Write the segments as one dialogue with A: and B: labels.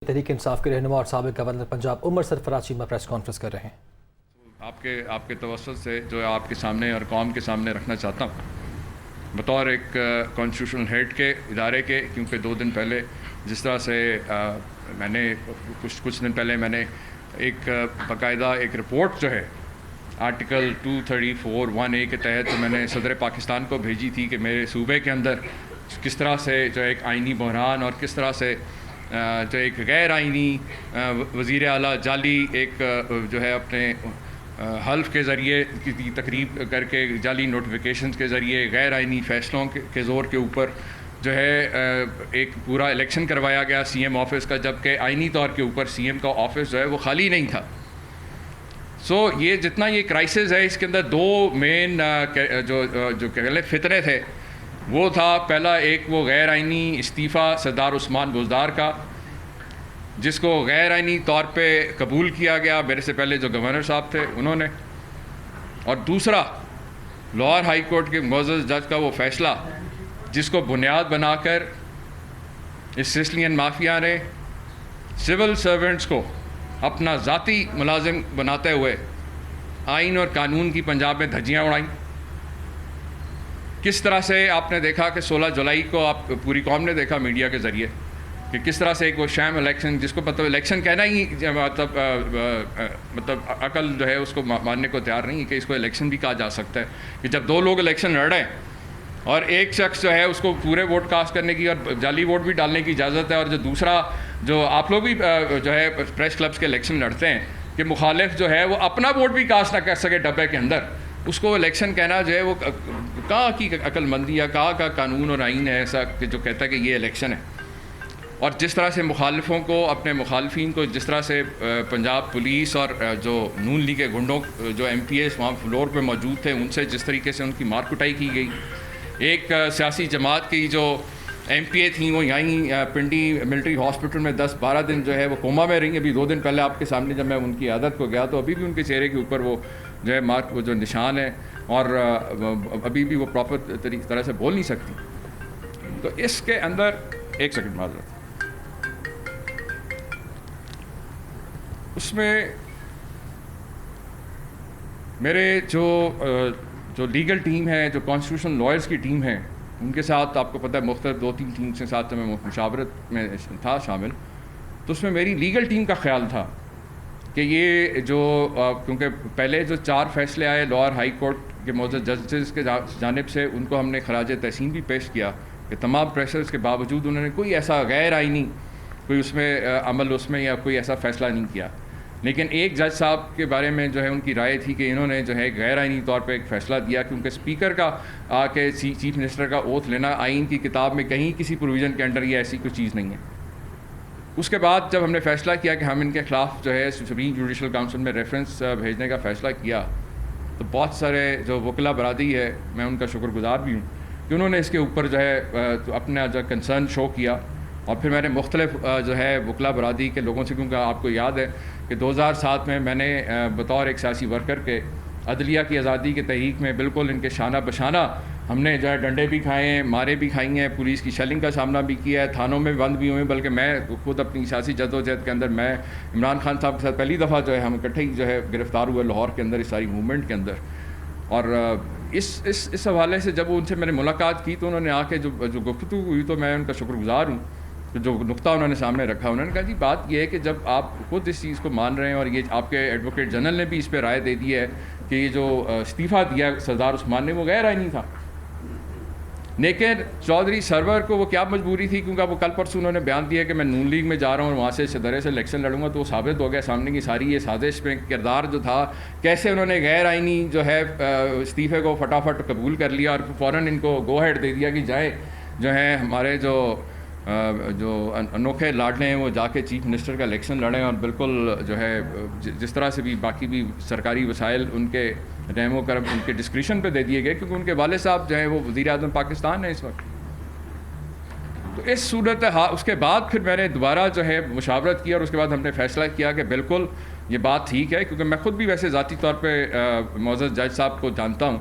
A: تحریک انصاف کے رہنما اور سابق گورنر پنجاب عمر سرفراز چیمہ پریس کانفرنس کر رہے ہیں۔
B: آپ کے توسط سے جو آپ کے سامنے اور قوم کے سامنے رکھنا چاہتا ہوں بطور ایک کانسٹیٹیوشنل ہیڈ کے ادارے کے، کیونکہ 2 دن پہلے جس طرح سے میں نے کچھ دن پہلے میں نے ایک باقاعدہ ایک رپورٹ جو ہے آرٹیکل 234(1)(a) کے تحت میں نے صدر پاکستان کو بھیجی تھی کہ میرے صوبے کے اندر کس طرح سے جو ایک آئینی بحران اور کس طرح سے جو ایک غیر آئینی وزیر اعلیٰ جعلی ایک جو ہے اپنے حلف کے ذریعے کی تقریب کر کے جعلی نوٹیفیکیشنز کے ذریعے غیر آئینی فیصلوں کے زور کے اوپر جو ہے ایک پورا الیکشن کروایا گیا سی ایم آفس کا، جبکہ آئینی طور کے اوپر سی ایم کا آفس جو ہے وہ خالی نہیں تھا۔ یہ جتنا یہ کرائسس ہے اس کے اندر 2 مین جو پہلے فتنے تھے وہ تھا، پہلا ایک وہ غیر آئینی استعفیٰ سردار عثمان بزدار کا، جس کو غیر آئینی طور پہ قبول کیا گیا میرے سے پہلے جو گورنر صاحب تھے انہوں نے، اور دوسرا لاہور ہائی کورٹ کے معزز جج کا وہ فیصلہ جس کو بنیاد بنا کر اس سسلین مافیا نے سول سرونٹس کو اپنا ذاتی ملازم بناتے ہوئے آئین اور قانون کی پنجاب میں دھجیاں اڑائیں۔ کس طرح سے آپ نے دیکھا کہ 16 جولائی کو آپ پوری قوم نے دیکھا میڈیا کے ذریعے کہ کس طرح سے ایک وہ شام الیکشن، جس کو مطلب الیکشن کہنا ہی مطلب عقل جو ہے اس کو ماننے کو تیار نہیں کہ اس کو الیکشن بھی کہا جا سکتا ہے، کہ جب 2 لوگ الیکشن لڑ رہے ہیں اور ایک شخص جو ہے اس کو پورے ووٹ کاسٹ کرنے کی اور جعلی ووٹ بھی ڈالنے کی اجازت ہے، اور جو دوسرا جو آپ لوگ بھی جو ہے پریس کلبس کے الیکشن لڑتے ہیں کہ مخالف جو ہے وہ اپنا ووٹ بھی کاسٹ نہ کر سکے ڈبے کے اندر، اس کو الیکشن کہنا جو ہے وہ کہاں کی عقل مندی یا کہاں کا قانون اور آئین ہے ایسا کہ جو کہتا ہے کہ یہ الیکشن ہے۔ اور جس طرح سے مخالفوں کو، اپنے مخالفین کو، جس طرح سے پنجاب پولیس اور جو نون لیگ کے گنڈوں جو ایم پی ایس وہاں فلور پہ موجود تھے ان سے جس طریقے سے ان کی مار کٹائی کی گئی، ایک سیاسی جماعت کی جو ایم پی اے تھیں وہ یہیں پنڈی ملٹری ہاسپٹل میں 10-12 دن جو ہے وہ کوما میں رہیں۔ ابھی 2 دن پہلے آپ کے سامنے جب میں ان کی عادت کو گیا تو ابھی بھی ان کے چہرے کے اوپر وہ جو ہے مارک وہ جو نشان ہے، اور ابھی بھی وہ پراپر طرح سے بول نہیں سکتی۔ تو اس کے اندر ایک سیکنڈ معذرت، اس میں میرے جو لیگل ٹیم ہے، جو کانسٹیٹیوشن لائرز کی ٹیم ہے، ان کے ساتھ آپ کو پتہ ہے مختلف 2-3 ٹیم کے ساتھ میں مشاورت میں تھا شامل، تو اس میں میری لیگل ٹیم کا خیال تھا کہ یہ جو کیونکہ پہلے جو 4 فیصلے آئے لاہور ہائی کورٹ کے معزز ججز کے جانب سے، ان کو ہم نے خراج تحسین بھی پیش کیا کہ تمام پریشرز کے باوجود انہوں نے کوئی ایسا غیر آئینی کوئی اس میں عمل اس میں یا کوئی ایسا فیصلہ نہیں کیا۔ لیکن ایک جج صاحب کے بارے میں جو ہے ان کی رائے تھی کہ انہوں نے جو ہے غیر آئینی طور پہ ایک فیصلہ دیا، کیونکہ اسپیکر کا کہ چیف منسٹر کا اوتھ لینا آئین کی کتاب میں کہیں کسی پروویژن کے انڈر یہ ایسی کوئی چیز نہیں ہے۔ اس کے بعد جب ہم نے فیصلہ کیا کہ ہم ان کے خلاف جو ہے سپریم جوڈیشل کونسل میں ریفرنس بھیجنے کا فیصلہ کیا، تو بہت سارے جو وکلا برادری ہے، میں ان کا شکر گزار بھی ہوں کہ انہوں نے اس کے اوپر جو ہے اپنا جو کنسرن شو کیا، اور پھر میں نے مختلف جو ہے وکلا برادری کے لوگوں سے، کیونکہ آپ کو یاد ہے کہ 2007 میں نے بطور ایک سیاسی ورکر کے عدلیہ کی آزادی کے تحریک میں بالکل ان کے شانہ بشانہ ہم نے جو ہے ڈنڈے بھی کھائے ہیں، مارے بھی کھائی ہیں، پولیس کی شیلنگ کا سامنا بھی کیا ہے، تھانوں میں بند بھی ہوئے ہیں، بلکہ میں خود اپنی سیاسی جدوجہد کے اندر میں عمران خان صاحب کے ساتھ پہلی دفعہ جو ہے ہم اکٹھے ہی جو ہے گرفتار ہوئے لاہور کے اندر اس ساری موومنٹ کے اندر۔ اور اس حوالے سے جب ان سے میں نے ملاقات کی تو انہوں نے آ کے جو گفتگو ہوئی تو میں ان کا شکر گزار ہوں کہ جو نقطہ انہوں نے سامنے رکھا، انہوں نے کہا جی بات یہ ہے کہ جب آپ خود اس چیز کو مان رہے ہیں اور یہ آپ کے ایڈوکیٹ جنرل نے بھی اس پہ رائے دے دی ہے کہ یہ جو استعفیٰ دیا سردار عثمان نے وہ غیر آئینی تھا، لیکن چودھری سرور کو وہ کیا مجبوری تھی، کیونکہ وہ کل پرسوں انہوں نے بیان دیا کہ میں نون لیگ میں جا رہا ہوں اور وہاں سے صدرے سے الیکشن لڑوں گا، تو وہ ثابت ہو گیا سامنے کی ساری یہ سازش میں کردار جو تھا، کیسے انہوں نے غیر آئینی جو ہے استعفے کو فٹافٹ قبول کر لیا اور فوراً ان کو گو ہیڈ دے دیا کہ جائیں جو ہے ہمارے جو انوکھے لاڈلے ہیں وہ جا کے چیف منسٹر کا الیکشن لڑیں، اور بالکل جو ہے جس طرح سے بھی باقی بھی سرکاری وسائل ان کے رحم و کرم ان کے ڈسکریشن پہ دے دیے گئے، کیونکہ ان کے والد صاحب جو ہیں وہ وزیر اعظم پاکستان ہیں اس وقت۔ تو اس صورت اس کے بعد پھر میں نے دوبارہ جو ہے مشاورت کی، اور اس کے بعد ہم نے فیصلہ کیا کہ بالکل یہ بات ٹھیک ہے، کیونکہ میں خود بھی ویسے ذاتی طور پہ معزز جج صاحب کو جانتا ہوں،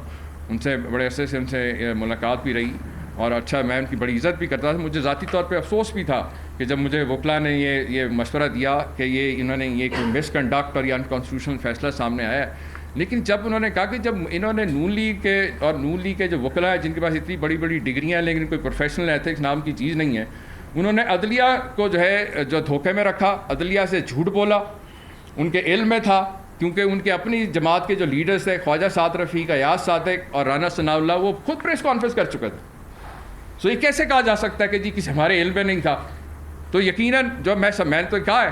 B: ان سے بڑے عرصے سے ان سے ملاقات بھی رہی، اور اچھا میں ان کی بڑی عزت بھی کرتا تھا۔ مجھے ذاتی طور پہ افسوس بھی تھا کہ جب مجھے وکلا نے یہ مشورہ دیا کہ انہوں نے یہ کوئی مس کنڈکٹ اور یہ انکانسٹیٹیوشنل فیصلہ سامنے آیا ہے، لیکن جب انہوں نے کہا کہ جب انہوں نے نون لیگ کے جو وکلا ہیں جن کے پاس اتنی بڑی بڑی ڈگریاں ہیں لیکن کوئی پروفیشنل ایتھکس نام کی چیز نہیں ہے، انہوں نے عدلیہ کو جو دھوکے میں رکھا، عدلیہ سے جھوٹ بولا، ان کے علم میں تھا کیونکہ ان کے اپنی جماعت کے جو لیڈرز تھے خواجہ سعد رفیق، ایاز صادق اور رانا ثناء اللہ، وہ خود پریس کانفرنس کر چکے تھے. سو یہ کیسے کہا جا سکتا ہے کہ جی کسی ہمارے علم میں نہیں تھا؟ تو یقیناً جو میں نے تو کہا ہے،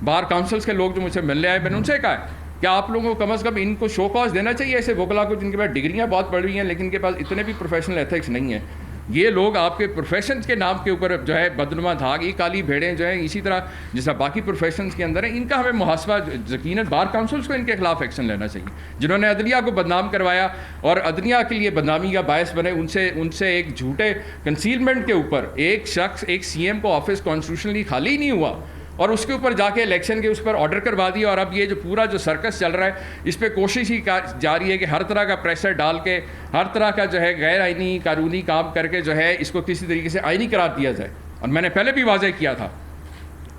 B: بار کاؤنسلس کے لوگ جو مجھ سے ملنے آئے، میں نے ان سے کہا ہے کہ آپ لوگوں کو کم از کم ان کو شو کاز دینا چاہیے ایسے وکلا کو جن کے پاس ڈگریاں بہت بڑی ہیں لیکن ان کے پاس اتنے بھی پروفیشنل ایتھکس نہیں ہیں. یہ لوگ آپ کے پروفیشنز کے نام کے اوپر جو ہے بدنما دھاگ، یہ کالی بھیڑیں جو ہیں اسی طرح جس طرح باقی پروفیشنز کے اندر ہیں، ان کا ہمیں محاسبہ یقیناً بار کاؤنسلس کو ان کے خلاف ایکشن لینا چاہیے جنہوں نے عدلیہ کو بدنام کروایا اور عدلیہ کے لیے بدنامی کا باعث بنے. ان سے ایک جھوٹے کنسیلمنٹ کے اوپر ایک شخص، ایک سی ایم کو آفس کانسٹیٹیوشنلی خالی نہیں ہوا اور اس کے اوپر جا کے الیکشن کے اس پر آرڈر کروا دیا. اور اب یہ جو پورا جو سرکس چل رہا ہے اس پہ کوشش ہی جاری ہے کہ ہر طرح کا پریشر ڈال کے، ہر طرح کا جو ہے غیر آئینی قانونی کام کر کے جو ہے اس کو کسی طریقے سے آئینی قرار دیا جائے. اور میں نے پہلے بھی واضح کیا تھا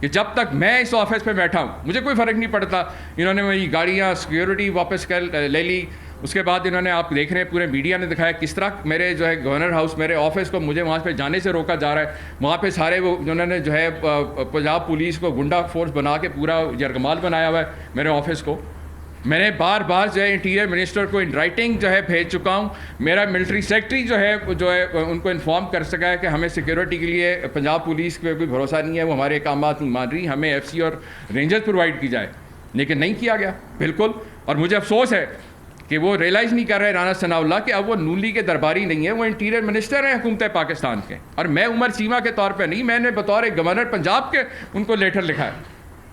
B: کہ جب تک میں اس آفس پہ بیٹھا ہوں مجھے کوئی فرق نہیں پڑتا. انہوں نے میری گاڑیاں سیکیورٹی واپس کر لے لی، اس کے بعد انہوں نے، آپ دیکھ رہے ہیں پورے میڈیا نے دکھایا کس طرح میرے جو ہے گورنر ہاؤس، میرے آفس کو مجھے وہاں پہ جانے سے روکا جا رہا ہے. وہاں پہ سارے وہ انہوں نے جو ہے پنجاب پولیس کو گنڈا فورس بنا کے پورا یرغمال بنایا ہوا ہے میرے آفس کو. میں نے بار بار جو ہے انٹیریئر منسٹر کو ان رائٹنگ جو ہے بھیج چکا ہوں. میرا ملٹری سیکٹری جو ہے ان کو انفارم کر سکا ہے کہ ہمیں سیکیورٹی کے لیے پنجاب پولیس پہ کوئی بھروسہ نہیں ہے، وہ ہمارے احکامات نہیں مان رہی، ہمیں ایف سی اور رینجرز پرووائڈ کی جائے. لیکن نہیں کیا گیا بالکل. اور مجھے افسوس ہے کہ وہ ریئلائز نہیں کر رہے رانا ثناء اللہ کہ اب وہ نون لیگ کے درباری نہیں ہے، وہ انٹیریئر منسٹر ہیں حکومت پاکستان کے. اور میں عمر چیمہ کے طور پہ نہیں، میں نے بطور ایک گورنر پنجاب کے ان کو لیٹر لکھا ہے.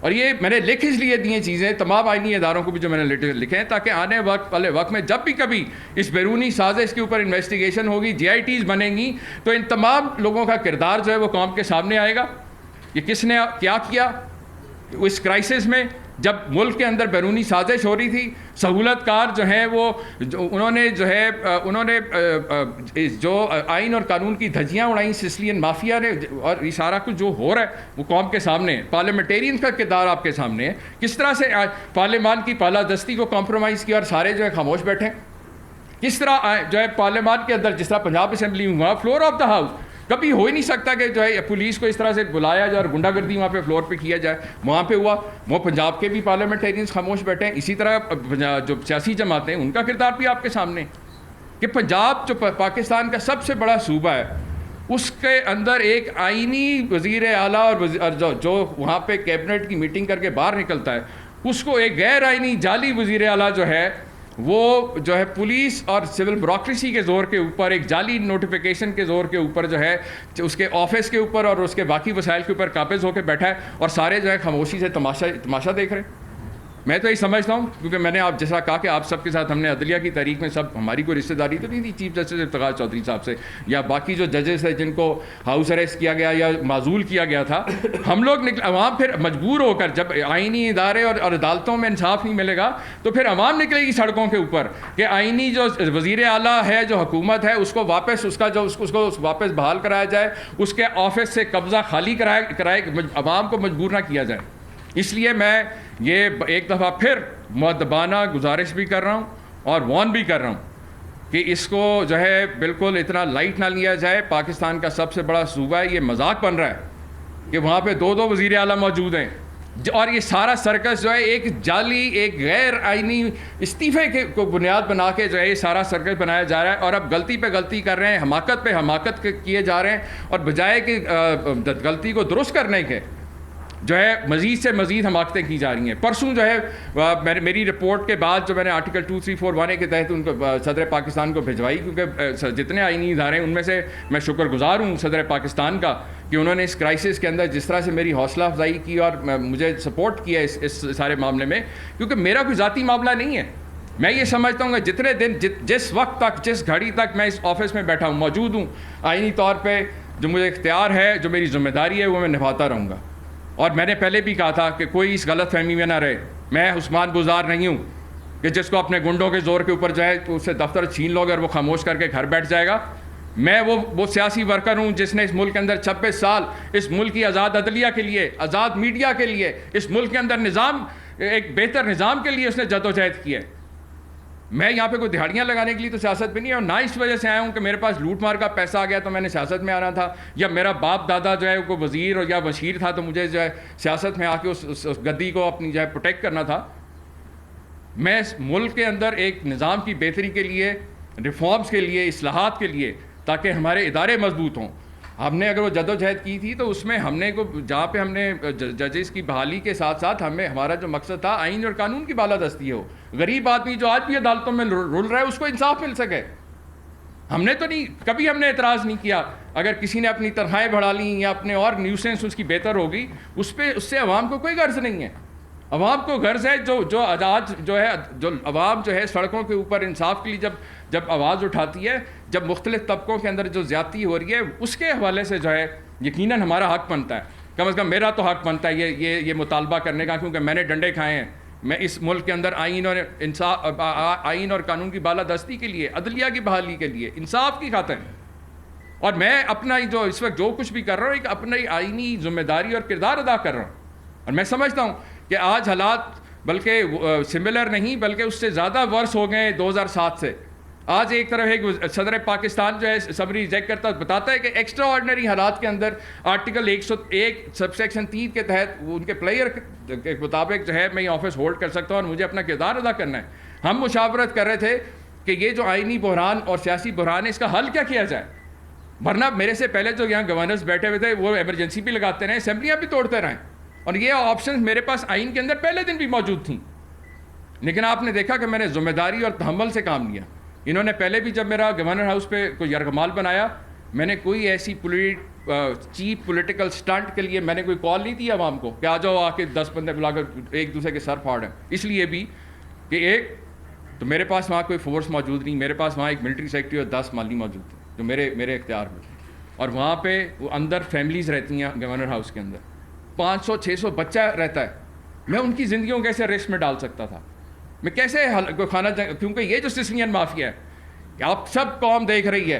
B: اور یہ میں نے لکھ اس لیے دی ہیں چیزیں تمام آئینی اداروں کو بھی جو میں نے لیٹر لکھے ہیں تاکہ آنے والے وقت میں جب بھی کبھی اس بیرونی سازش کے اوپر انویسٹیگیشن ہوگی، جی آئی ٹیز بنیں گی، تو ان تمام لوگوں کا کردار جو ہے وہ قوم کے سامنے آئے گا کہ کس نے کیا کیا اس کرائسس میں جب ملک کے اندر بیرونی سازش ہو رہی تھی. سہولت کار جو ہیں وہ انہوں نے جو آئین اور قانون کی دھجیاں اڑائیں سسلین مافیا نے، اور یہ سارا کچھ جو ہو رہا ہے وہ قوم کے سامنے ہے. پارلیمنٹیرینز کا کردار آپ کے سامنے ہے. کس طرح سے پارلیمان کی بالادستی کو کمپرومائز کیا اور سارے جو ہے خاموش بیٹھے. کس طرح جو ہے پارلیمان کے اندر جس طرح پنجاب اسمبلی میں ہوا، فلور آف دا ہاؤس کبھی ہو ہی نہیں سکتا کہ جو ہے پولیس کو اس طرح سے بلایا جائے اور گنڈا گردی وہاں پہ فلور پہ کیا جائے. وہاں پہ ہوا، وہ پنجاب کے بھی پارلیمنٹیرینز خاموش بیٹھے ہیں. اسی طرح جو سیاسی جماعتیں ان کا کردار بھی آپ کے سامنے کہ پنجاب جو پاکستان کا سب سے بڑا صوبہ ہے اس کے اندر ایک آئینی وزیر اعلیٰ اور جو وہاں پہ کیبنٹ کی میٹنگ کر کے باہر نکلتا ہے اس کو ایک غیر آئینی جعلی وزیر اعلیٰ جو ہے وہ جو ہے پولیس اور سول بیوروکریسی کے زور کے اوپر، ایک جعلی نوٹیفیکیشن کے زور کے اوپر جو ہے اس کے آفس کے اوپر اور اس کے باقی وسائل کے اوپر قابض ہو کے بیٹھا ہے اور سارے جو ہے خاموشی سے تماشا دیکھ رہے ہیں. میں تو یہ سمجھتا ہوں کیونکہ میں نے آپ جیسا کہا کہ آپ سب کے ساتھ ہم نے عدلیہ کی تحریک میں سب، ہماری کوئی رشتہ داری تو نہیں تھی چیف جسٹس افتخار چودھری صاحب سے یا باقی جو ججز ہیں جن کو ہاؤس اریسٹ کیا گیا یا معزول کیا گیا تھا. ہم لوگ عوام پھر مجبور ہو کر جب آئینی ادارے اور عدالتوں میں انصاف نہیں ملے گا تو پھر عوام نکلے گی سڑکوں کے اوپر کہ آئینی جو وزیر اعلیٰ ہے، جو حکومت ہے، اس کو واپس اس کو واپس بحال کرایا جائے، اس کے آفس سے قبضہ خالی کرائے، عوام کو مجبور نہ کیا جائے. اس لیے میں یہ ایک دفعہ پھر مؤدبانہ گزارش بھی کر رہا ہوں اور وارن بھی کر رہا ہوں کہ اس کو جو ہے بالکل اتنا لائٹ نہ لیا جائے. پاکستان کا سب سے بڑا صوبہ ہے، یہ مذاق بن رہا ہے کہ وہاں پہ دو وزیر اعلیٰ موجود ہیں اور یہ سارا سرکس جو ہے ایک جعلی، ایک غیر آئینی استعفے کو بنیاد بنا کے جو ہے یہ سارا سرکس بنایا جا رہا ہے. اور اب غلطی پہ غلطی کر رہے ہیں، حماقت پہ حماقت کیے جا رہے ہیں اور بجائے کہ غلطی کو درست کرنے کے جو ہے مزید سے مزید حماقتیں کی جا رہی ہیں. پرسوں جو ہے میری رپورٹ کے بعد جو میں نے آرٹیکل 2341 کے تحت ان کو صدر پاکستان کو بھجوائی، کیونکہ جتنے آئینی ادارے ہیں ان میں سے میں شکر گزار ہوں صدر پاکستان کا کہ انہوں نے اس کرائسس کے اندر جس طرح سے میری حوصلہ افزائی کی اور مجھے سپورٹ کیا اس سارے معاملے میں، کیونکہ میرا کوئی ذاتی معاملہ نہیں ہے. میں یہ سمجھتا ہوں کہ جتنے دن جس وقت تک، جس گھڑی تک میں اس آفس میں بیٹھا ہوں، موجود ہوں، آئینی طور پہ جو مجھے اختیار ہے، جو میری ذمہ داری ہے، وہ میں نبھاتا رہوں گا. اور میں نے پہلے بھی کہا تھا کہ کوئی اس غلط فہمی میں نہ رہے، میں عثمان بزار نہیں ہوں کہ جس کو اپنے گنڈوں کے زور کے اوپر جو ہے تو اس سے دفتر چھین لوگے اور وہ خاموش کر کے گھر بیٹھ جائے گا. میں وہ سیاسی ورکر ہوں جس نے اس ملک کے اندر 26 سال اس ملک کی آزاد عدلیہ کے لیے، آزاد میڈیا کے لیے، اس ملک کے اندر نظام، ایک بہتر نظام کے لیے اس نے جدوجہد کی ہے. میں یہاں پہ کوئی دہاڑیاں لگانے کے لیے تو سیاست میں نہیں ہے، اور نہ اس وجہ سے آیا ہوں کہ میرے پاس لوٹ مار کا پیسہ آ گیا تو میں نے سیاست میں آنا تھا، یا میرا باپ دادا جو ہے کوئی وزیر اور یا بشیر تھا تو مجھے جو ہے سیاست میں آ کے اس گدی کو اپنی جو ہے پروٹیکٹ کرنا تھا. میں اس ملک کے اندر ایک نظام کی بہتری کے لیے، ریفارمز کے لیے، اصلاحات کے لیے، تاکہ ہمارے ادارے مضبوط ہوں. ہم نے اگر وہ جدوجہد کی تھی تو اس میں ہم نے جہاں پہ ہم نے ججز کی بحالی کے ساتھ ساتھ ہمارا جو مقصد تھا آئین اور قانون کی بالادستی ہو. غریب آدمی جو آج بھی عدالتوں میں رول رہا ہے اس کو انصاف مل سکے. ہم نے تو نہیں کبھی ہم نے اعتراض نہیں کیا اگر کسی نے اپنی تنخواہیں بڑھا لیں یا اپنے اور نیوسنس اس کی بہتر ہوگی، اس سے عوام کو کوئی غرض نہیں ہے. عوام کو غرض ہے جو آج جو ہے جو عوام جو ہے سڑکوں کے اوپر انصاف کے لیے جب آواز اٹھاتی ہے، جب مختلف طبقوں کے اندر جو زیادتی ہو رہی ہے اس کے حوالے سے جو ہے یقیناً ہمارا حق بنتا ہے. کم از کم میرا تو حق بنتا ہے یہ مطالبہ کرنے کا، کیونکہ میں نے ڈنڈے کھائے ہیں. میں اس ملک کے اندر آئین اور قانون کی بالادستی کے لیے، عدلیہ کی بحالی کے لیے، انصاف کی خاطر، اور میں اپنا جو اس وقت جو کچھ بھی کر رہا ہوں ایک اپنی آئینی ذمہ داری اور کردار ادا کر رہا ہوں. اور میں سمجھتا ہوں کہ آج حالات بلکہ سملر نہیں بلکہ اس سے زیادہ ورس ہو گئے 2007 سے. آج ایک طرف ایک صدر پاکستان جو ہے سمری ریجیکٹ کرتا بتاتا ہے کہ ایکسٹرا آرڈنری حالات کے اندر آرٹیکل 101 سب سیکشن 3 کے تحت ان کے پلیئر کے مطابق جو ہے میں یہ آفس ہولڈ کر سکتا ہوں اور مجھے اپنا کردار ادا کرنا ہے. ہم مشاورت کر رہے تھے کہ یہ جو آئینی بحران اور سیاسی بحران ہے اس کا حل کیا کیا جائے، ورنہ میرے سے پہلے جو یہاں گورنرز بیٹھے ہوئے تھے وہ ایمرجنسی بھی لگاتے رہے، اسمبلیاں بھی توڑتے رہیں، اور یہ آپشنز میرے پاس آئین کے اندر پہلے دن بھی موجود تھیں. لیکن آپ نے دیکھا کہ میں نے ذمہ داری اور تحمل سے کام لیا. انہوں نے پہلے بھی جب میرا گورنر ہاؤس پہ کوئی یرغمال بنایا، میں نے کوئی ایسی چیپ پولیٹیکل سٹنٹ کے لیے میں نے کوئی کال نہیں دی عوام کو کہ آ جاؤ آ کے 10 بندے بلا کر ایک دوسرے کے سر پھاڑیں. اس لیے بھی کہ ایک تو میرے پاس وہاں کوئی فورس موجود نہیں، میرے پاس وہاں ایک ملٹری سیکٹری اور 10 مالی موجود تھے جو میرے اختیار میں، اور وہاں پہ وہ اندر فیملیز رہتی ہیں گورنر ہاؤس کے اندر 500-600 بچہ رہتا ہے. میں ان کی زندگیوں کو کیسے رسک میں ڈال سکتا تھا، میں کیسے کھانا، کیونکہ یہ جو سسلین مافیا ہے کہ آپ سب قوم دیکھ رہی ہے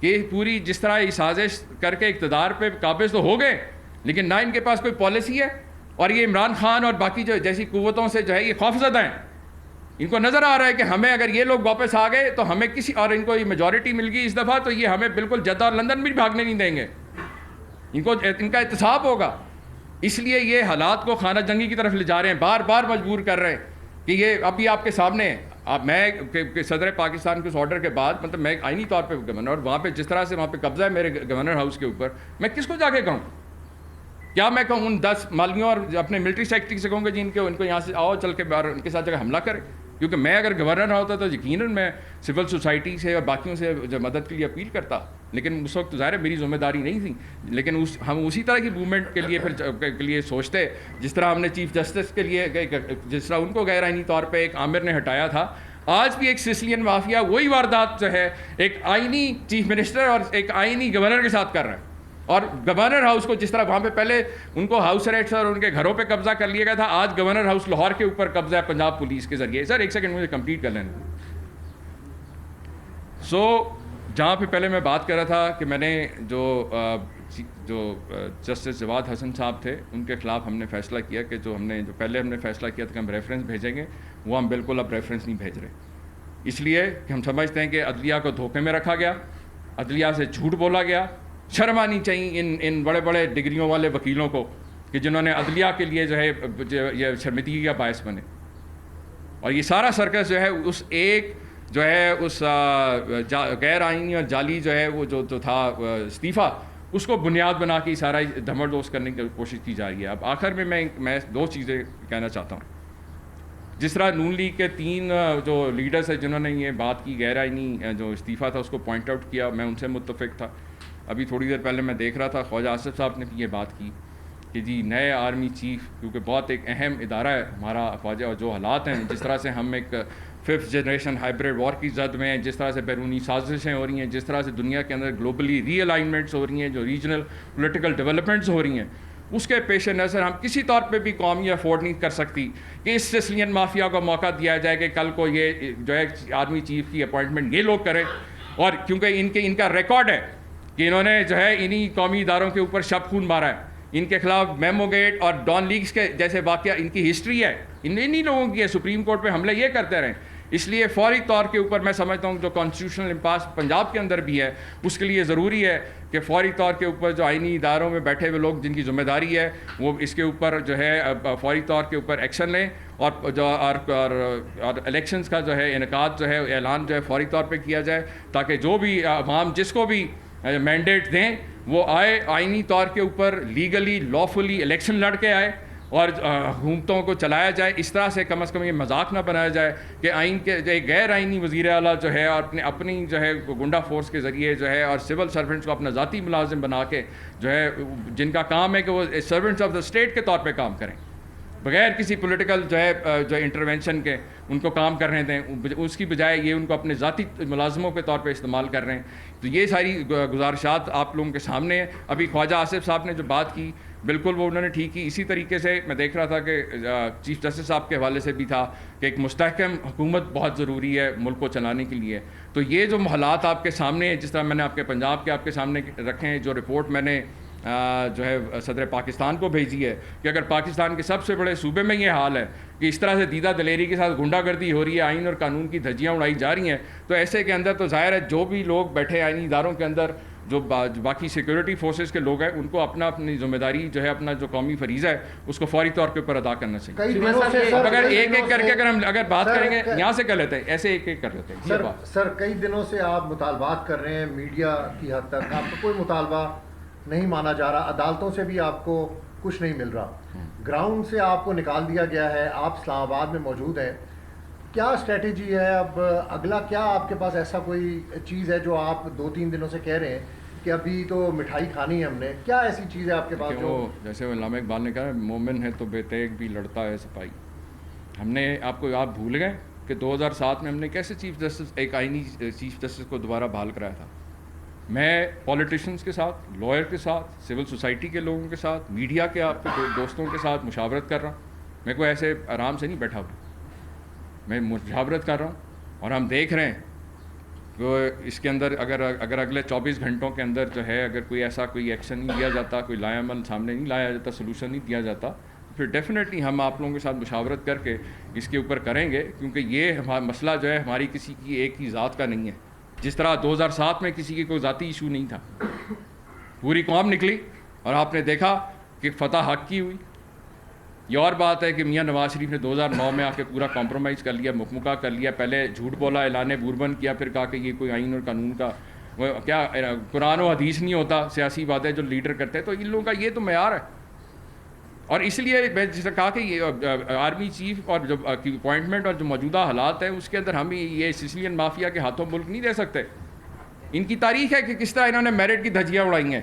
B: کہ پوری جس طرح یہ سازش کر کے اقتدار پہ قابض تو ہو گئے لیکن نہ ان کے پاس کوئی پالیسی ہے، اور یہ عمران خان اور باقی جو جیسی قوتوں سے جو ہے یہ خوفزدہ ہیں. ان کو نظر آ رہا ہے کہ ہمیں اگر یہ لوگ واپس آ گئے تو ہمیں کسی اور ان کو یہ میجورٹی مل گئی اس دفعہ تو یہ ہمیں بالکل جدہ اور لندن بھی بھاگنے نہیں دیں گے، ان کا احتساب ہوگا. اس لیے یہ حالات کو خانہ جنگی کی طرف لے جا رہے ہیں، بار بار مجبور کر رہے ہیں کہ یہ ابھی آپ کے سامنے ہے. میں صدر پاکستان کے اس آرڈر کے بعد مطلب میں آئینی طور پہ گورنر، اور وہاں پہ جس طرح سے وہاں پہ قبضہ ہے میرے گورنر ہاؤس کے اوپر، میں کس کو جا کے کہوں؟ کیا میں کہوں ان 10 مالیوں اور اپنے ملٹری سیکٹری سے کہوں گے جی ان کو یہاں سے آؤ چل کے باہر ان کے ساتھ جگہ حملہ کرے؟ کیونکہ میں اگر گورنر ہوتا تو یقیناً میں سول سوسائٹی سے اور باقیوں سے جو مدد کے لیے اپیل کرتا، لیکن اس وقت ظاہر ہے میری ذمہ داری نہیں تھی. لیکن ہم اسی طرح کی موومنٹ کے لیے کے لیے سوچتے جس طرح ہم نے چیف جسٹس کے لیے جس طرح ان کو غیر آئینی طور پہ ایک عامر نے ہٹایا تھا. آج بھی ایک سسلین مافیا وہی واردات جو ہے ایک آئینی چیف منسٹر اور ایک آئینی گورنر کے ساتھ کر رہے ہیں. اور گورنر ہاؤس کو جس طرح وہاں پہ پہلے ان کو ہاؤس اریسٹ اور ان کے گھروں پہ قبضہ کر لیا گیا تھا، آج گورنر ہاؤس لاہور کے اوپر قبضہ ہے پنجاب پولیس کے ذریعے. سر ایک سیکنڈ مجھے کمپلیٹ کر لینا. جہاں پہ پہلے میں بات کر رہا تھا کہ میں نے جو جسٹس جواد حسن صاحب تھے ان کے خلاف ہم نے فیصلہ کیا کہ جو پہلے ہم نے فیصلہ کیا تھا کہ ہم ریفرنس بھیجیں گے، وہ ہم بالکل اب ریفرنس نہیں بھیج رہے. اس لیے کہ ہم سمجھتے ہیں کہ عدلیہ کو دھوکے میں رکھا گیا، عدلیہ سے جھوٹ بولا گیا. شرم آنی چاہیے ان بڑے بڑے ڈگریوں والے وکیلوں کو کہ جنہوں نے عدلیہ کے لیے جو ہے یہ شرمندگی کا باعث بنے. اور یہ سارا سرکس جو ہے اس ایک جو ہے اس غیر آئینی اور جعلی جو ہے وہ جو تھا استعفیٰ، اس کو بنیاد بنا کے سارا دھمڑ دوز کرنے کی کوشش کی جا رہی ہے. اب آخر میں 2 چیزیں کہنا چاہتا ہوں. جس طرح نون لیگ کے 3 جو لیڈرز ہیں جنہوں نے یہ بات کی غیر آئینی جو استعفیٰ تھا اس کو پوائنٹ آؤٹ کیا، میں ان سے متفق تھا. ابھی تھوڑی دیر پہلے میں دیکھ رہا تھا خواجہ آصف صاحب نے بھی یہ بات کی کہ جی نئے آرمی چیف، کیونکہ بہت ایک اہم ادارہ ہے ہمارا خواجہ، اور جو حالات ہیں جس طرح سے ہم ایک 5th جنریشن ہائبریڈ وار کی زد میں ہیں، جس طرح سے بیرونی سازشیں ہو رہی ہیں، جس طرح سے دنیا کے اندر گلوبلی ری الائنمنٹس ہو رہی ہیں، جو ریجنل پولیٹیکل ڈیولپمنٹس ہو رہی ہیں، اس کے پیش نظر ہم کسی طور پہ بھی قوم یہ افورڈ نہیں کر سکتی کہ اس سسلین مافیا کو موقع دیا جائے کہ کل کو یہ جو ہے آرمی چیف کی اپوائنٹمنٹ یہ لوگ کریں اور کیونکہ ان کا ریکارڈ ہے کہ انہوں نے جو ہے انہی قومی اداروں کے اوپر شب خون مارا ہے. ان کے خلاف میمو گیٹ اور ڈان لیگز کے جیسے واقعہ ان کی ہسٹری ہے, انہی لوگوں کی ہے. سپریم کورٹ پہ حملے یہ کرتے رہے. اس لیے فوری طور کے اوپر میں سمجھتا ہوں جو کانسٹیٹیوشنل امپاس پنجاب کے اندر بھی ہے, اس کے لیے ضروری ہے کہ فوری طور کے اوپر جو آئینی اداروں میں بیٹھے ہوئے لوگ جن کی ذمہ داری ہے وہ اس کے اوپر جو ہے فوری طور کے اوپر ایکشن لیں, اور الیکشنز کا جو ہے انعقاد جو ہے اعلان جو ہے فوری طور پہ کیا جائے, تاکہ جو بھی عوام جس کو بھی مینڈیٹ دیں وہ آئے, آئینی طور کے اوپر لیگلی لافلی الیکشن لڑ کے آئے اور حکومتوں کو چلایا جائے. اس طرح سے کم از کم یہ مذاق نہ بنایا جائے کہ آئین کے جو غیر آئینی وزیر اعلیٰ جو ہے اور اپنی جو ہے گنڈا فورس کے ذریعے جو ہے اور سول سرونٹس کو اپنا ذاتی ملازم بنا کے جو ہے جن کا کام ہے کہ وہ سرونٹس آف دا اسٹیٹ کے طور پہ کام کریں بغیر کسی پولیٹیکل جو ہے جو انٹروینشن کے ان کو کام کرنے دیں, اس کی بجائے یہ ان کو اپنے ذاتی ملازموں کے طور پہ استعمال کر رہے ہیں. تو یہ ساری گزارشات آپ لوگوں کے سامنے ہیں. ابھی خواجہ آصف صاحب نے جو بات کی بالکل وہ انہوں نے ٹھیک کی. اسی طریقے سے میں دیکھ رہا تھا کہ چیف جسٹس صاحب کے حوالے سے بھی تھا کہ ایک مستحکم حکومت بہت ضروری ہے ملک کو چلانے کے لیے. تو یہ جو حالات آپ کے سامنے ہیں, جس طرح میں نے آپ کے پنجاب کے آپ کے سامنے رکھے ہیں, جو رپورٹ میں نے جو ہے صدر پاکستان کو بھیجی ہے کہ اگر پاکستان کے سب سے بڑے صوبے میں یہ حال ہے کہ اس طرح سے دیدہ دلیری کے ساتھ گنڈا گردی ہو رہی ہے, آئین اور قانون کی دھجیاں اڑائی جا رہی ہیں, تو ایسے کے اندر تو ظاہر ہے جو بھی لوگ بیٹھے آئینی اداروں کے اندر جو باقی سیکورٹی فورسز کے لوگ ہیں ان کو اپنی ذمہ داری جو ہے اپنا جو قومی فریضہ ہے اس کو فوری طور کے اوپر ادا کرنا چاہیے. اگر ایک ایک کر کے اگر ہم بات کریں گے یہاں سے کر لیتے ہیں, ایسے ایک ایک کر لیتے ہیں.
C: سر کئی دنوں سے آپ مطالبات کر رہے ہیں, میڈیا کی حد تک آپ کو کوئی مطالبہ نہیں مانا جا رہا, عدالتوں سے بھی آپ کو کچھ نہیں مل رہا, گراؤنڈ سے آپ کو نکال دیا گیا ہے, آپ اسلام آباد میں موجود ہیں. کیا اسٹریٹجی ہے اب اگلا, کیا آپ کے پاس ایسا کوئی چیز ہے جو آپ 2-3 دنوں سے کہہ رہے ہیں کہ ابھی تو مٹھائی کھانی ہے ہم نے, کیا ایسی چیز ہے آپ کے پاس جو
B: جیسے علامہ اقبال نے کہا مومن ہے تو بے تیغ بھی لڑتا ہے سپاہی. ہم نے آپ بھول گئے کہ 2007 میں ہم نے کیسے چیف جسٹس ایک آئینی چیف جسٹس کو دوبارہ بحال کرایا تھا. میں پولیٹیشنز کے ساتھ, لائر کے ساتھ, سول سوسائٹی کے لوگوں کے ساتھ, میڈیا کے آپ کے دوستوں کے ساتھ مشاورت کر رہا ہوں. میں کوئی ایسے آرام سے نہیں بیٹھا ہوا, میں مشاورت کر رہا ہوں. اور ہم دیکھ رہے ہیں کہ اس کے اندر اگر اگلے 24 گھنٹوں کے اندر جو ہے اگر کوئی ایسا کوئی ایکشن نہیں لیا جاتا, کوئی لائے عمل سامنے نہیں لایا جاتا, سلوشن نہیں دیا جاتا, پھر ڈیفینیٹلی ہم آپ لوگوں کے ساتھ مشاورت کر کے اس کے اوپر کریں گے. کیونکہ یہ مسئلہ جو ہے ہماری کسی کی ایک ہی ذات کا نہیں ہے. جس طرح 2007 میں کسی کی کوئی ذاتی ایشو نہیں تھا, پوری قوم نکلی اور آپ نے دیکھا کہ فتح حق کی ہوئی. یہ اور بات ہے کہ میاں نواز شریف نے 2009 میں آ کے پورا کمپرومائز کر لیا, مکمکہ کر لیا. پہلے جھوٹ بولا, اعلان بوربن کیا, پھر کہا کہ یہ کوئی آئین اور قانون کا کیا قرآن و حدیث نہیں ہوتا, سیاسی باتیں جو لیڈر کرتے ہیں. تو ان لوگوں کا یہ تو معیار ہے. اور اس لیے میں جس نے کہا کہ یہ آرمی چیف اور جو اپوائنٹمنٹ اور جو موجودہ حالات ہیں اس کے اندر ہم یہ سسیلین مافیا کے ہاتھوں ملک نہیں دے سکتے. ان کی تاریخ ہے کہ کس طرح انہوں نے میرٹ کی دھجیاں اڑائی ہیں.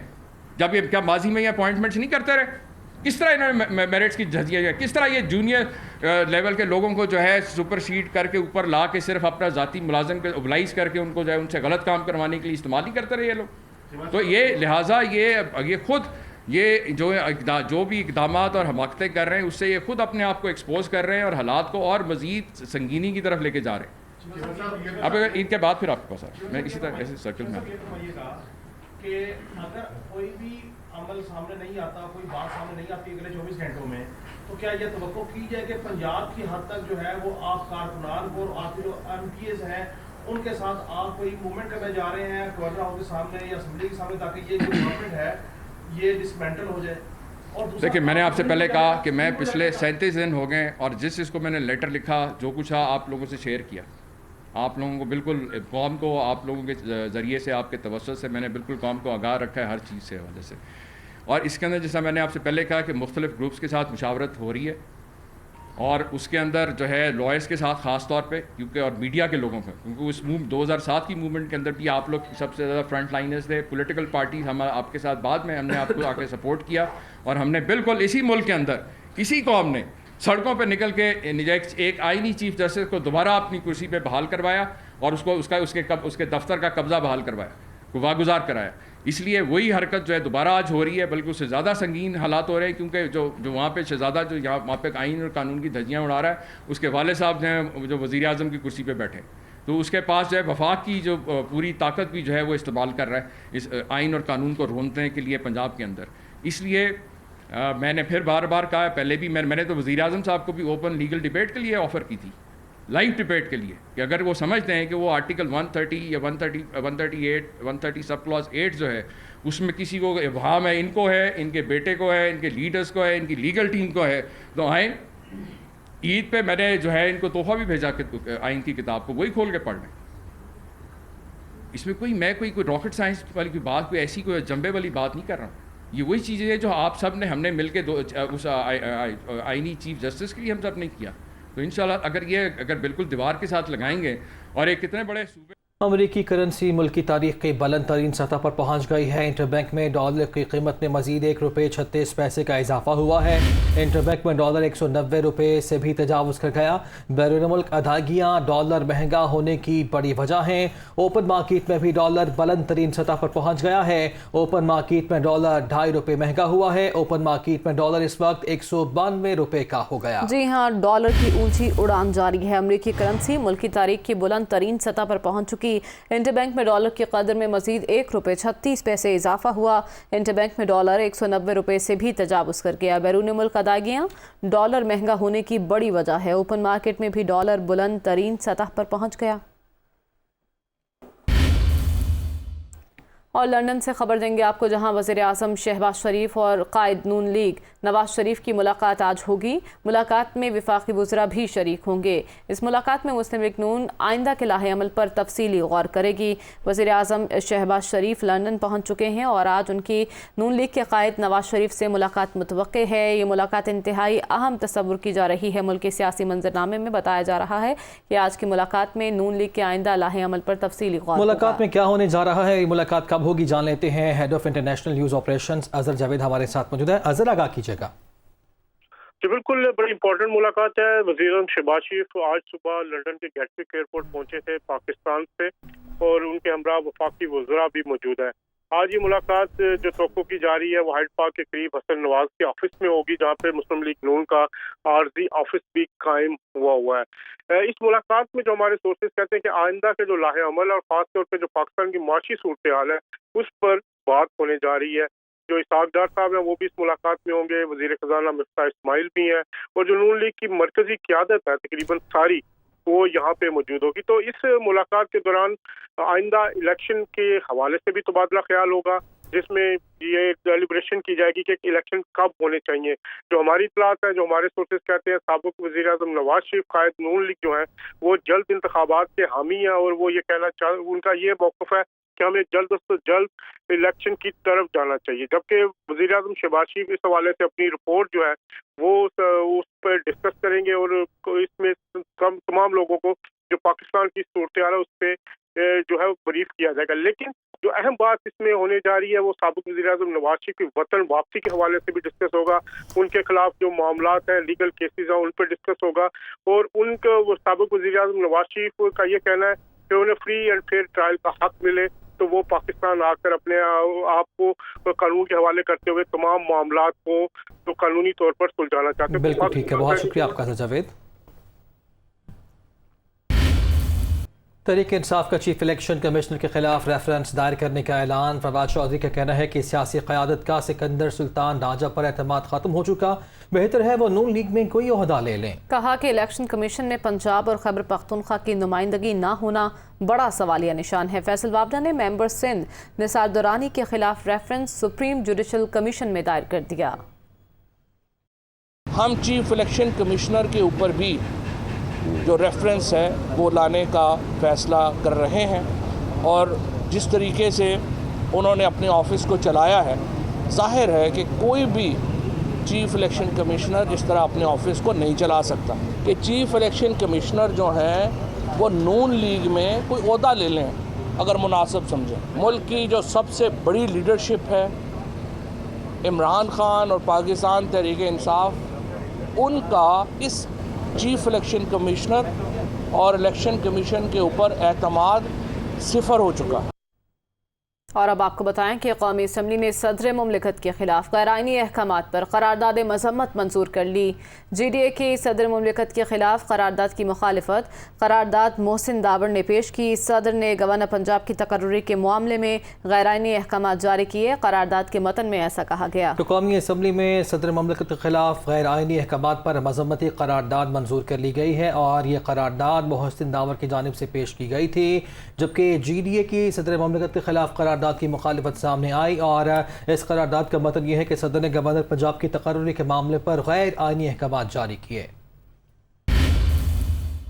B: جب یہ کیا ماضی میں یہ اپوائنٹمنٹس نہیں کرتے رہے, کس طرح انہوں نے میرٹس کی دھجیاں, کس طرح یہ جونیئر لیول کے لوگوں کو جو ہے سپر سیڈ کر کے اوپر لا کے صرف اپنا ذاتی ملازم کے اوبلائز کر کے ان کو جو ہے ان سے غلط کام کروانے کے لیے استعمال ہی کرتے رہے یہ لوگ. تو یہ لہٰذا یہ خود یہ جو بھی اقدامات اور حماقتیں کر رہے ہیں اس سے یہ خود اپنے آپ کو ایکسپوز کر رہے ہیں اور حالات کو اور مزید سنگینی کی طرف لے کے جا رہے ہیں. اب اگر ان کے بعد پھر آپ کے پاس میں اسی طرح ایسے سرکل میں
D: کہ اگر کوئی بھی عمل سامنے نہیں آتا, کوئی بات سامنے نہیں آتی اگلے 24 گھنٹوں میں, تو کیا یہ توقع کی جائے کہ پنجاب کی حد تک جو ہے وہ آپ کارکنان کو اور آپ جو ایم پی ایز ہیں ان کے ساتھ آپ کوئی موومنٹ کرنے جا رہے ہیں گورنر ہاؤس کے سامنے یا اسمبلی کے سامنے, تاکہ یہ جو گورنمنٹ ہے یہ ڈسمینٹل ہو جائے؟
B: دیکھیں میں نے آپ سے پہلے کہا کہ میں پچھلے 37 دن ہو گئے اور جس کو میں نے لیٹر لکھا جو کچھ تھا آپ لوگوں سے شیئر کیا. آپ لوگوں کو بالکل قوم کو آپ لوگوں کے ذریعے سے آپ کے توسط سے میں نے بالکل قوم کو آگاہ رکھا ہے ہر چیز سے وجہ سے. اور اس کے اندر جیسا میں نے آپ سے پہلے کہا کہ مختلف گروپس کے ساتھ مشاورت ہو رہی ہے اور اس کے اندر جو ہے لائرس کے ساتھ خاص طور پہ کیونکہ اور میڈیا کے لوگوں کا, کیونکہ اس 2007 کی موومنٹ کے اندر بھی آپ لوگ سب سے زیادہ فرنٹ لائنرز تھے. پولیٹیکل پارٹیز ہم آپ کے ساتھ بعد میں ہم نے آپ کو آ کے سپورٹ کیا اور ہم نے بالکل اسی ملک کے اندر کسی قوم نے سڑکوں پہ نکل کے ایک آئینی چیف جسٹس کو دوبارہ اپنی کرسی پہ بحال کروایا اور اس کے دفتر کا قبضہ بحال کروایا, واگزار کرایا. اس لیے وہی حرکت جو ہے دوبارہ آج ہو رہی ہے, بلکہ اس سے زیادہ سنگین حالات ہو رہے ہیں کیونکہ جو وہاں پہ شہزادہ جو وہاں پہ آئین اور قانون کی دھجیاں اڑا رہا ہے اس کے والد صاحب جو وزیر اعظم کی کرسی پہ بیٹھے. تو اس کے پاس جو ہے وفاق کی جو پوری طاقت بھی جو ہے وہ استعمال کر رہا ہے اس آئین اور قانون کو روننے کے لیے پنجاب کے اندر. اس لیے میں نے پھر بار بار کہا, پہلے بھی میں نے تو وزیر اعظم صاحب کو بھی اوپن لیگل ڈبیٹ کے لیے آفر کی تھی, لائیو ڈبیٹ کے لیے, کہ اگر وہ سمجھتے ہیں کہ وہ آرٹیکل 130 یا 138 130 سب کلاس 8 جو ہے اس میں کسی کو ابہام ہے, ان کو ہے, ان کے بیٹے کو ہے, ان کے لیڈرز کو ہے, ان کی لیگل ٹیم کو ہے, تو آئیں عید پہ میں نے جو ہے ان کو تحفہ بھی بھیجا کہ آئین کی کتاب کو وہی کھول کے پڑھ لیں. اس میں کوئی راکٹ سائنس والی کوئی بات, کوئی ایسی کوئی جنبے والی بات نہیں کر رہا ہوں. یہ وہی چیزیں ہیں جو آپ سب نے, ہم نے مل کے اس آئینی چیف جسٹس کے لیے ہم سب نے کیا. تو انشاءاللہ اگر بالکل دیوار کے ساتھ لگائیں گے, اور ایک کتنے بڑے صوبے.
A: امریکی کرنسی ملکی تاریخ کی بلند ترین سطح پر پہنچ گئی ہے. انٹر بینک میں ڈالر کی قیمت میں مزید ₹1.36 کا اضافہ ہوا ہے. انٹر بینک میں ڈالر $190 سے بھی تجاوز کر گیا. بیرون ملک ادائیگیاں ڈالر مہنگا ہونے کی بڑی وجہ ہیں. اوپن مارکیٹ میں بھی ڈالر بلند ترین سطح پر پہنچ گیا ہے. اوپن مارکیٹ میں ڈالر ₹2.50 مہنگا ہوا ہے. اوپن مارکیٹ میں ڈالر اس وقت $192 کا ہو گیا.
E: جی ہاں, ڈالر کی اونچی اڑان جاری ہے. امریکی کرنسی ملکی تاریخ کی بلند ترین سطح پر پہنچ چکی. انٹر بینک میں ڈالر کی قدر میں مزید ₹1.36 اضافہ ہوا. انٹر بینک میں ڈالر $190 سے بھی تجاوز کر گیا. بیرون ملک ادائیگیاں ڈالر مہنگا ہونے کی بڑی وجہ ہے. اوپن مارکیٹ میں بھی ڈالر بلند ترین سطح پر پہنچ گیا. اور لندن سے خبر دیں گے آپ کو, جہاں وزیر اعظم شہباز شریف اور قائد نون لیگ نواز شریف کی ملاقات آج ہوگی. ملاقات میں وفاقی وزراء بھی شریک ہوں گے. اس ملاقات میں مسلم لیگ نون آئندہ کے لائحہ عمل پر تفصیلی غور کرے گی. وزیر اعظم شہباز شریف لندن پہنچ چکے ہیں اور آج ان کی نون لیگ کے قائد نواز شریف سے ملاقات متوقع ہے. یہ ملاقات انتہائی اہم تصور کی جا رہی ہے. ملکی سیاسی منظرنامے میں بتایا جا رہا ہے کہ آج کی ملاقات میں نون لیگ کے آئندہ لائحہ عمل پر تفصیلی غور ہوگا.
A: ملاقات میں کیا ہونے جا رہا ہے, یہ ملاقات کب ہوگی, جان لیتے ہیں. Head of international news operations Azhar Javed ہمارے ساتھ موجود ہے. اظہر, آگاہ کیجیے گا.
F: جی بالکل, بڑی امپورٹنٹ ملاقات ہے. وزیر اعظم شہباز شریف آج صبح لندن کے گیٹوک ایئرپورٹ پہنچے تھے پاکستان سے, اور ان کے ہمراہ وفاقی وزراء بھی موجود ہیں. آج یہ ملاقات جو توقع کی جا رہی ہے وہ ہائیڈ پارک کے قریب حسن نواز کے آفس میں ہوگی, جہاں پہ مسلم لیگ نون کا عارضی آفس بھی قائم ہوا ہے. اس ملاقات میں جو ہمارے سورسز کہتے ہیں کہ آئندہ کے جو لائحہ عمل اور خاص طور پہ جو پاکستان کی معاشی صورتحال ہے اس پر بات ہونے جا رہی ہے. جو اسحاق ڈار صاحب ہیں وہ بھی اس ملاقات میں ہوں گے, وزیر خزانہ مفتاح اسماعیل بھی ہیں, اور جو نون لیگ کی مرکزی قیادت ہے تقریباً ساری وہ یہاں پہ موجود ہوگی. تو اس ملاقات کے دوران آئندہ الیکشن کے حوالے سے بھی تبادلہ خیال ہوگا, جس میں یہ ڈیلیبریشن کی جائے گی کہ الیکشن کب ہونے چاہیے. جو ہماری اطلاعات ہیں, جو ہمارے سورسز کہتے ہیں, سابق وزیر اعظم نواز شریف قائد نون لیگ جو ہیں وہ جلد انتخابات کے حامی ہیں, اور وہ یہ کہنا ان کا یہ موقف ہے کہ ہمیں جلد سے جلد الیکشن کی طرف جانا چاہیے. جبکہ وزیر اعظم شہباز شریف اس حوالے سے اپنی رپورٹ جو ہے وہ اس پر ڈسکس کریں گے, اور اس میں تمام لوگوں کو جو پاکستان کی صورتحال ہے اس پہ جو ہے بریف کیا جائے گا. لیکن جو اہم بات اس میں ہونے جا رہی ہے وہ سابق وزیر اعظم نواز شریف کی وطن واپسی کے حوالے سے بھی ڈسکس ہوگا. ان کے خلاف جو معاملات ہیں, لیگل کیسز ہیں, ان پہ ڈسکس ہوگا. اور ان کا وہ سابق وزیر اعظم نواز شریف کا یہ کہنا ہے کہ انہیں فری اینڈ فیئر ٹرائل کا حق ملے, تو وہ پاکستان آ کر اپنے آپ کو قانون کے حوالے کرتے ہوئے تمام معاملات کو تو قانونی طور پر سلجھانا چاہتے ہیں.
A: بالکل ٹھیک ہے, بہت شکریہ آپ کا جاوید. تحریک انصاف کا چیف الیکشن کمشنر کے خلاف ریفرنس دائر کرنے کا اعلان. فواد چودھری کا کہنا ہے کہ سیاسی قیادت کا سکندر سلطان راجہ پر اعتماد ختم ہو چکا, بہتر ہے وہ نون لیگ میں کوئی عہدہ لے لیں.
E: کہا کہ الیکشن کمیشن میں پنجاب اور خیبر پختونخوا کی نمائندگی نہ ہونا بڑا سوالیہ نشان ہے. فیصل وابڈا نے ممبر سندھ نثار دورانی کے خلاف ریفرنس سپریم جوڈیشل کمیشن میں دائر کر دیا.
G: ہم چیف الیکشن کمشنر کے اوپر بھی جو ریفرنس ہے وہ لانے کا فیصلہ کر رہے ہیں, اور جس طریقے سے انہوں نے اپنے آفس کو چلایا ہے, ظاہر ہے کہ کوئی بھی چیف الیکشن کمشنر اس طرح اپنے آفس کو نہیں چلا سکتا. کہ چیف الیکشن کمشنر جو ہیں وہ نون لیگ میں کوئی عہدہ لے لیں اگر مناسب سمجھیں. ملک کی جو سب سے بڑی لیڈرشپ ہے عمران خان اور پاکستان تحریک انصاف, ان کا اس چیف الیکشن کمشنر اور الیکشن کمیشن کے اوپر اعتماد صفر ہو چکا ہے.
E: اور اب آپ کو بتائیں کہ قومی اسمبلی نے صدر مملکت کے خلاف غیر آئینی احکامات پر قرارداد مذمت منظور کر لی۔ جی ڈی اے کی صدر مملکت کے خلاف قرارداد کی مخالفت قرارداد محسن داوڑ نے پیش کی۔ صدر نے گورنر پنجاب کی تقرری کے معاملے میں غیر آئینی احکامات جاری کیے۔ قرارداد کے متن میں ایسا کہا گیا۔
A: تو قومی اسمبلی میں صدر مملکت کے خلاف غیر آئینی احکامات پر مذمتی قرارداد منظور کر لی گئی ہے اور یہ قرارداد محسن داوڑ کی جانب سے پیش کی گئی تھی، جبکہ جی ڈی اے کی صدر مملکت کے خلاف قرارداد کی مخالفت سامنے آئی اور اس قرارداد کا متن یہ ہے کہ صدر نے گورنر پنجاب کی تقرری کے معاملے پر غیر آئینی احکامات جاری کیے۔